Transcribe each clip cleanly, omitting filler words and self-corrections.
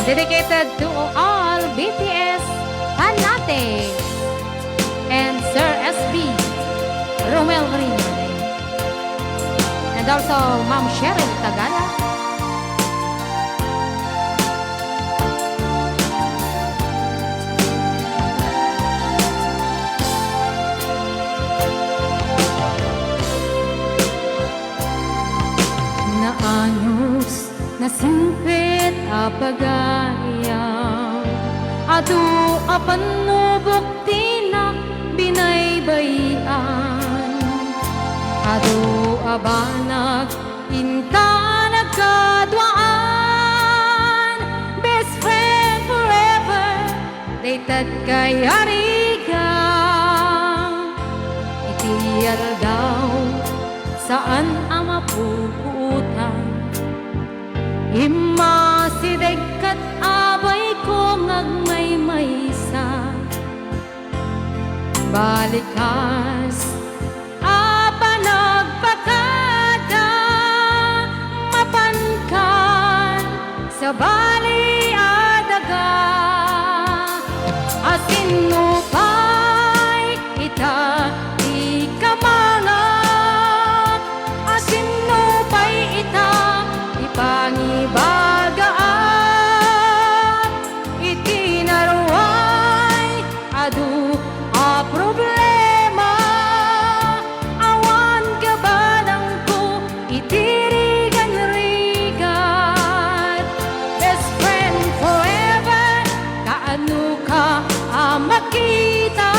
Dedicated to all BTS Hanate and Sir SB Romel Marino, and also Ma'am Cheryl Tagala. Naanos na singpit apagayam adu apanubok tinak binaybayan adu abanag inta nagkadwaan best friend forever dated kay arigang itiyal daw saan ang mapuputan Ima si degkat abay ko ngagmaymaysa Balikas apa nagpakada Mapankan sa bali adaga Asin mo pa'y ita di kamangat Asin mo pa'y ita pangibagaan itinarway adu a problema awan kabadang ko itirigan-rigan best friend forever kaano ka makita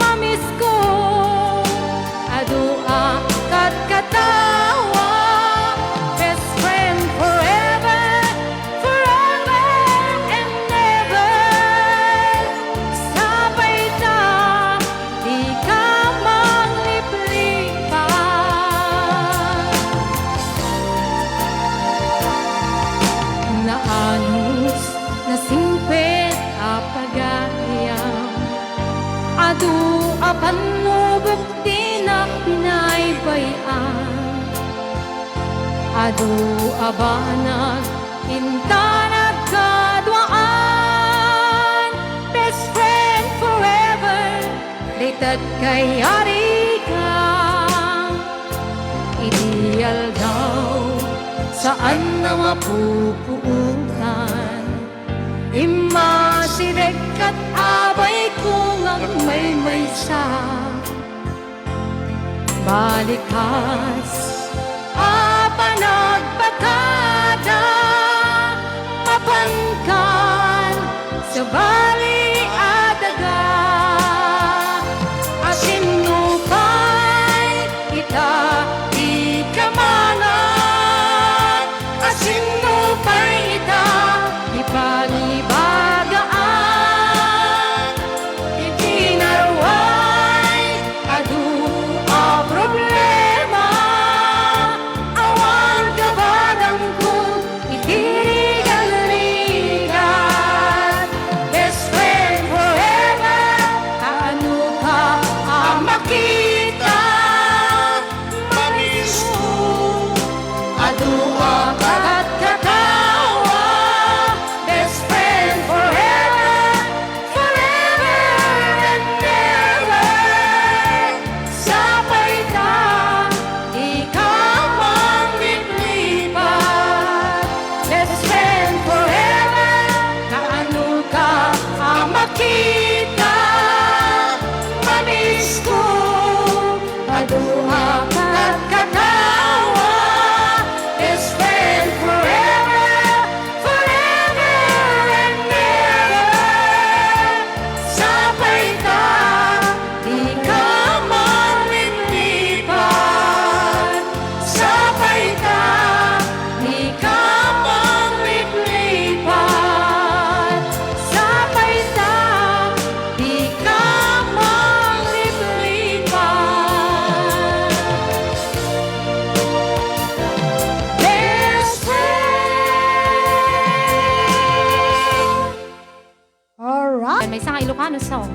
mamis ko adu a katkatawa Adu apan nubok tinak pinaybayan Adu abanag inta nagkadwaan Best friend forever dated kay arigang Ideal daw saan na mapupuutan Ima si dekat abay kung ang may-maysa Balikas apa nagpakada Mapankan sa bali adaga Asin mo pa'y ita di kamangat Asin mo pa'y ita di panibagaan itinarway adu a problema awan kabadang ko itirigan-rigan best friend forever kaano ka makita manis mo adu a katkatawa best friend forever forever and never sabay ta ikaw mang liplipat best friend forever kaano ka makita mamis ko aduha katkatawa best friend forever forever and never sabay ta di ka manliplipat sabay ta di ka manliplipat sabay ta di ka manliplipat best friend alright may isang Ilocano song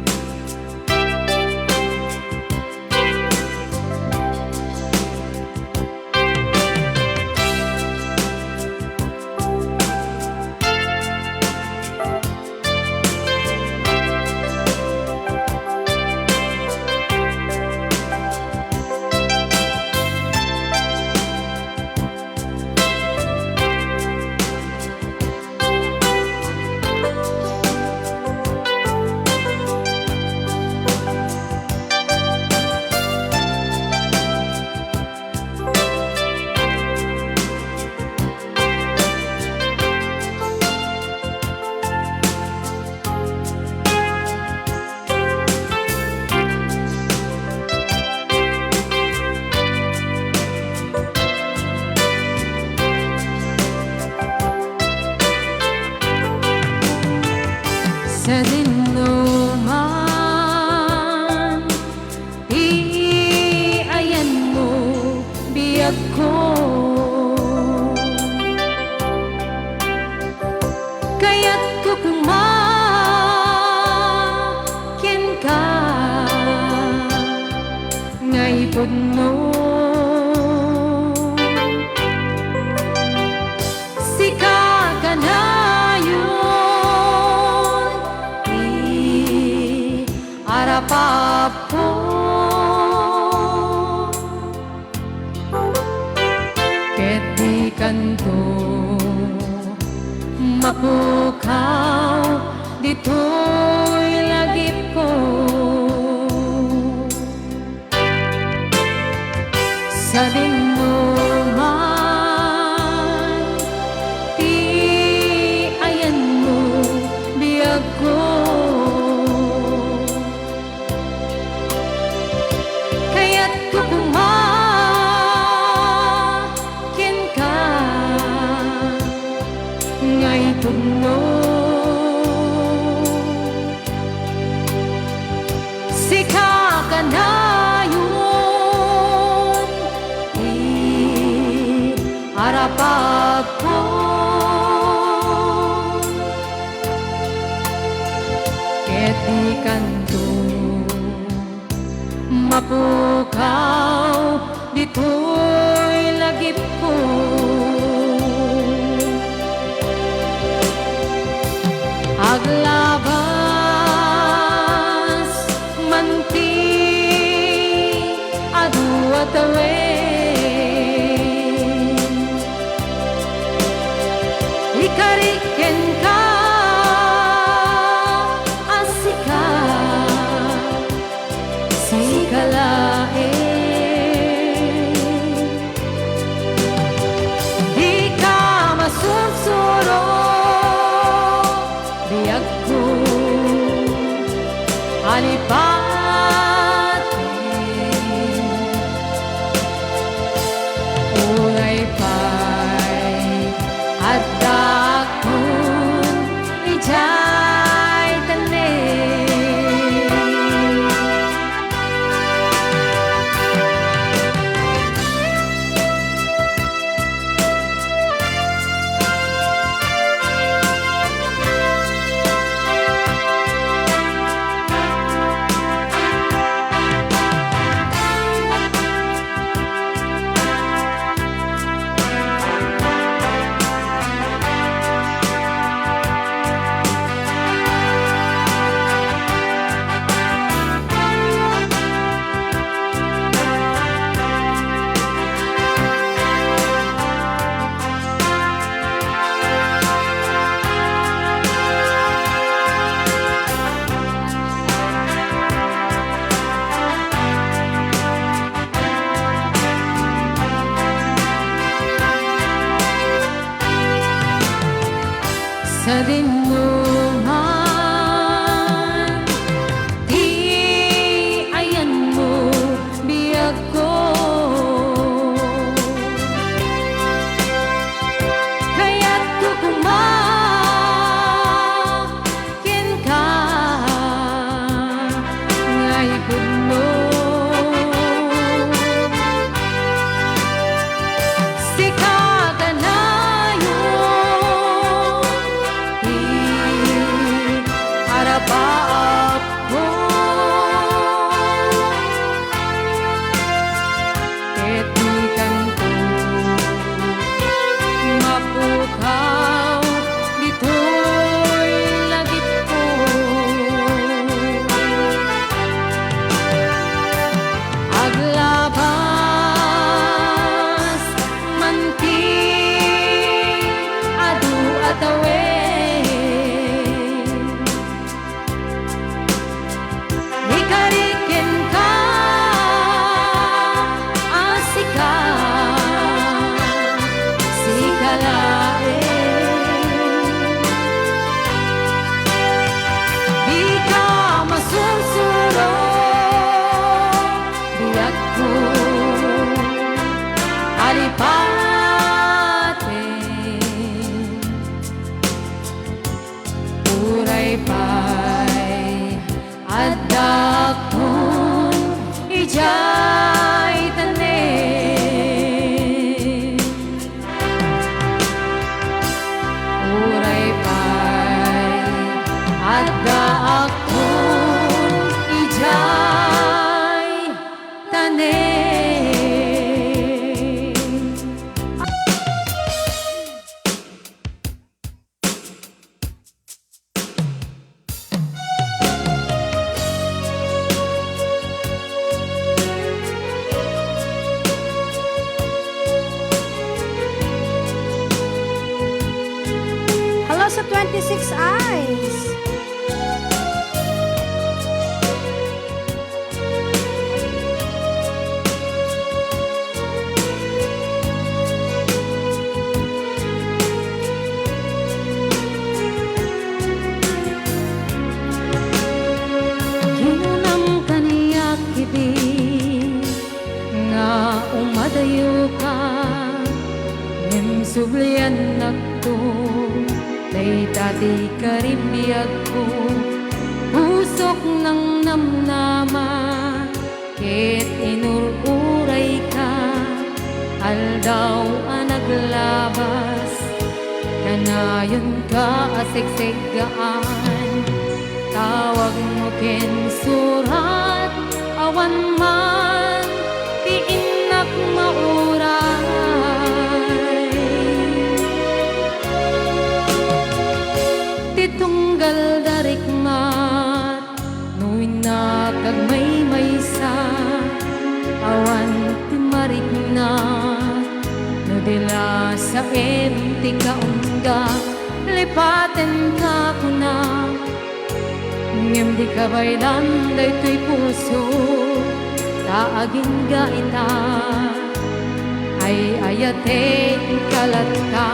puno man, iayan mo biyag ko. Kaya't kukumakin ka ngay puno. Sika ka na yun, arapapo. Ket di kanto mapukaw, dito'y lagip ko. Sa dinuman, ti ayan mo biyag ko. Kaya't kukumakin ka ngay puno. Sika ka na yun, harapag ko. Ket di kanto mapukaw, dito'y lagip ko. Aglabas manti adu atawen, ikariken ka asika sikalaen. Di ka masursuro biyag ko, alipatin. Unay pa'y adda akong ijay tanen. Sa dinuman, di ayan mo biyag ko. Kaya't kukumakin ka ngay puno. Sika ka na yun, akon ijay tanin. Hello sa 26 Eyes. Ginunam kaniya kiti nga umadayo ka, ngem sublian nakto tay dati karibiyag ko, pusok ng namnama ket inururay ka, aldaw ang naglabas kanayon ka asiksegaan, tawag mo ken surat awan man ti inak mauray, ti tunggal darikmat nuin na kag maysa, awan ti mariknat no dila sa ti kaungga, lipaten ka kuna ngem di kabailan daytoy puso taaging ga ita ay ayate kalatka,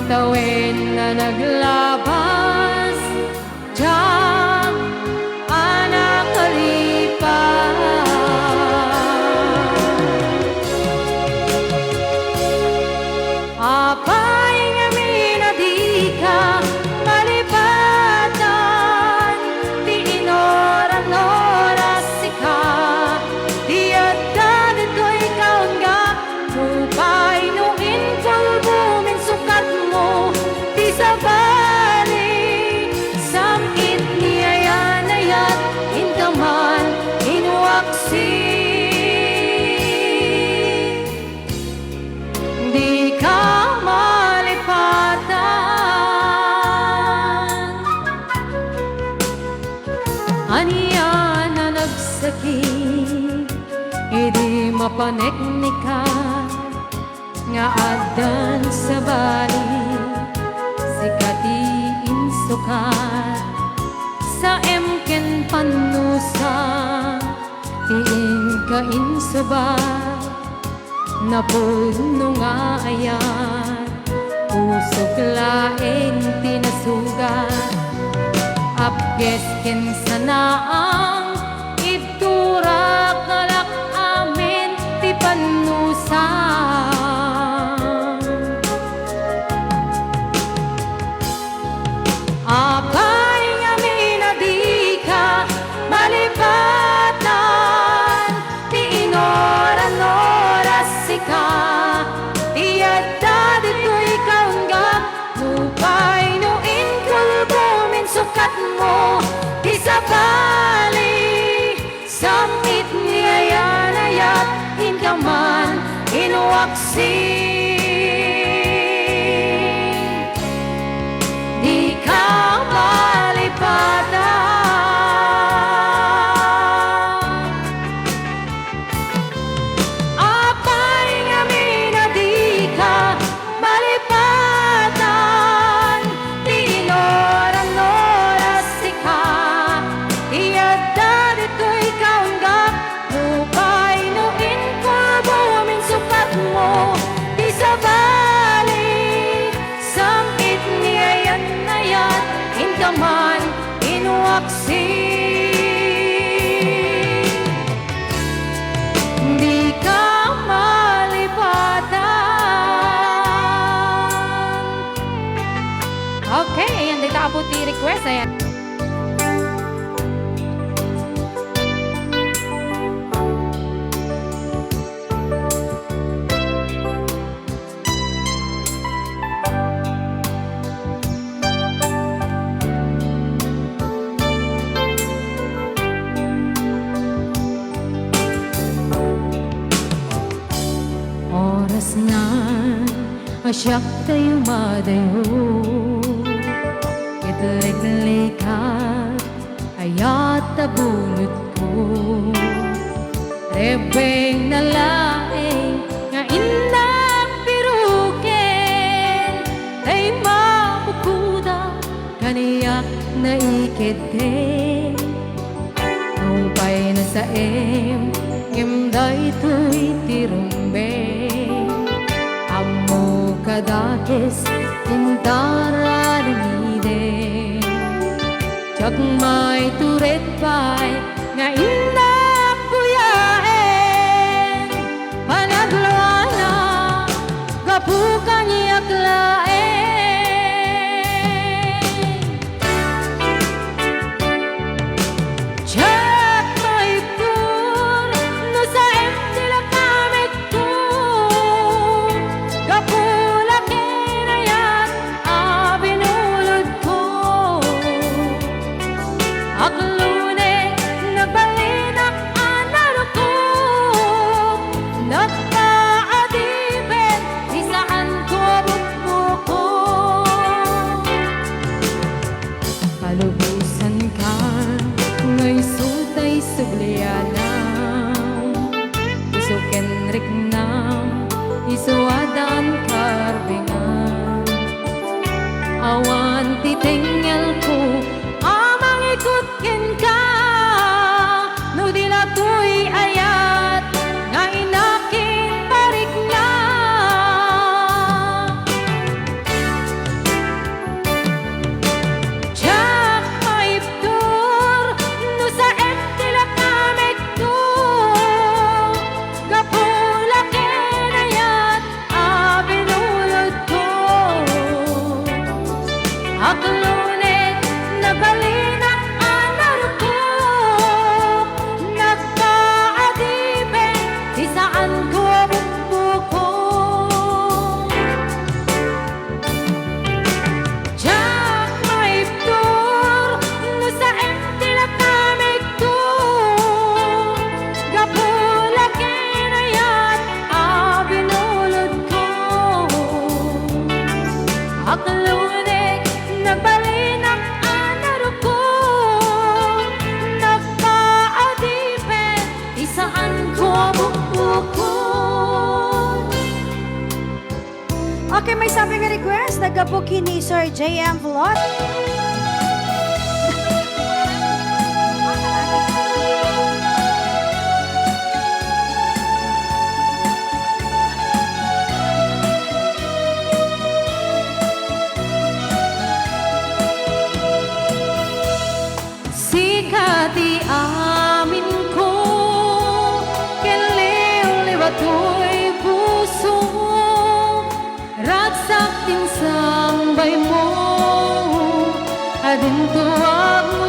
tawen na naglabas diyan anak kalipas. Apay nga minadi ka malipatan, ti inoran-oras ka, di adda dito'y kaungga, upay nuin pulbumin sukat mo, di sabali, samit niyayanayat, inkaman, inuaksi. Di ka malipatan, aniya na nagsakit, idi mapaneknika nga adan sa bali, sikati insukat sa emken panusa, tiin ka insubat na puno nga ayan, pusok laeng tinasugat, apkes ken sanaang iturak nalak amin ti panusa. Apay nga minadi ka malipatan, ti inoran-oras ka, ti adda dito'y kaungga, upay nuin kulbumin sukat mo, ti sabali, samit niyayanayat, inkaman inuaksi. Di ka malipatan, apay nga minadi ka malipatan, ti inoran-oras ka, ti adda dito'y kaungga, upay nuin kulbumin sukat mo, ti sabali, samit niyayanayat, inkaman inuaksi. Di ka malipatan. Okay, ayan, dito abot di request, ayan. Asyak tayo madayo Kitalik-likat Ayat tabunod ko Rebeng na laing Nga inang pirukin Ay mapukuda Kaniyak na ikite Numpay na sa ngimday to'y tirumbe Amo kadakis Tintara rinide Tsak may turet pa'y Nga indak puyaen Panagluana Kapukan niyak laen Tsak may tur No sa tila kamit ko Kapula kinayat Abinulod ko Aklune nagbalinak anaro ko Nagpaadibin Isaan ko bukbuko Kalubusan ka Ngay sutay sublianam Isuken riknam Isuadan karbingan Awan titingel ko Amang ikutkin ka No dila ko'y ayat Nga inakin parik na Tsak maiptur No sa tila kamit ko Kapula kinayat Abinulod ko Aklunet nabalinak anar ko Nagpaadibin Isaan ko bukbuko Tsak maiptur No sa tila kamit ko Kapula kinayat Abinulod ko Aklunek nagbalinak anar ko Nagpaadipin Isaan ko bukbuko Okay, may sabi nga request. Nagabuki ni Sir J.M. Vlot. Sikati amin ko Kiliw-liwato'y puso Ragsak din sambay mo Adin tuwag mo